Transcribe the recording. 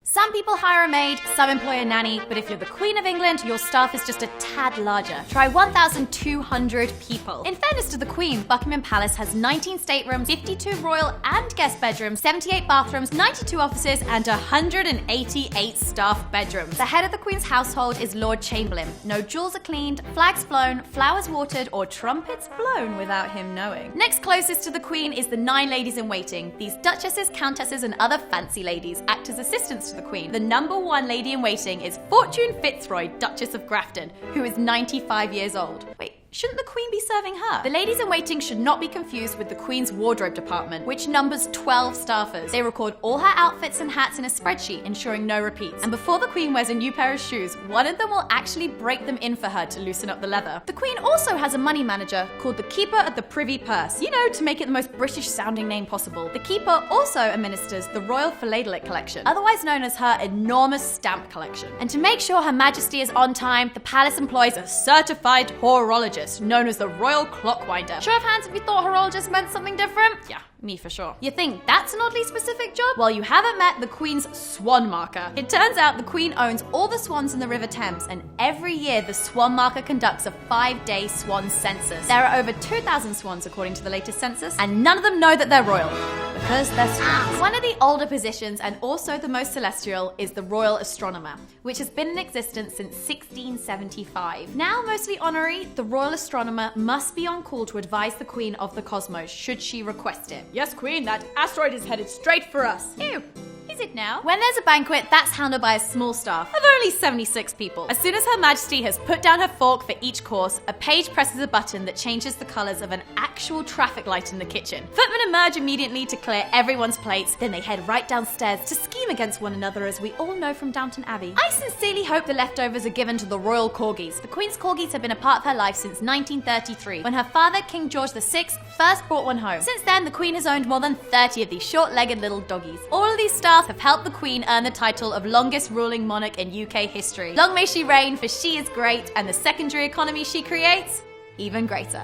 Some people hire a maid, some employ a nanny, but if you're the Queen of England, your staff is just a tad larger. Try 1,200 people. In fairness to the Queen, Buckingham Palace has 19 staterooms, 52 royal and guest bedrooms, 78 bathrooms, 92 offices, and 188 staff bedrooms. The head of the Queen's household is Lord Chamberlain. No jewels are cleaned, flags flown, flowers watered, or trumpets blown without him knowing. Next closest to the Queen is the 9 ladies-in-waiting. These duchesses, countesses, and other fancy ladies act as assistants to the Queen. The number 1 lady-in-waiting is Fortune Fitzroy, Duchess of Grafton, who is 95 years old. Wait, shouldn't the Queen be serving her? The ladies-in-waiting should not be confused with the Queen's wardrobe department, which numbers 12 staffers. They record all her outfits and hats in a spreadsheet, ensuring no repeats. And before the Queen wears a new pair of shoes, one of them will actually break them in for her to loosen up the leather. The Queen also has a money manager called the Keeper of the Privy Purse, to make it the most British-sounding name possible. The Keeper also administers the Royal Philatelic Collection, otherwise known as her enormous stamp collection. And to make sure Her Majesty is on time, the palace employs a certified horologist, known as the Royal Clockwinder. Show of hands if you thought horologist meant something different? Yeah, me for sure. You think that's an oddly specific job? Well, you haven't met the Queen's swan marker. It turns out the Queen owns all the swans in the River Thames, and every year the swan marker conducts a 5-day swan census. There are over 2,000 swans according to the latest census, and none of them know that they're royal. Because they're swans. One of the older positions, and also the most celestial, is the Royal Astronomer, which has been in existence since 1675. Now mostly honorary, the Royal Astronomer must be on call to advise the Queen of the cosmos, should she request it. Yes, Queen, that asteroid is headed straight for us. Ew. Is it now? When there's a banquet, that's handled by a small staff of only 76 people. As soon as Her Majesty has put down her fork for each course, a page presses a button that changes the colours of an actual traffic light in the kitchen. Footmen emerge immediately to clear everyone's plates, then they head right downstairs to scheme against one another, as we all know from Downton Abbey. I sincerely hope the leftovers are given to the ROYAL Corgis. The Queen's Corgis have been a part of her life since 1933, when her father, King George VI, first brought one home. Since then, the Queen has owned more than 30 of these short-legged little doggies. All of these staff have helped the Queen earn the title of longest ruling monarch in UK history. Long may she reign, for she is great, and the secondary economy she creates, even greater.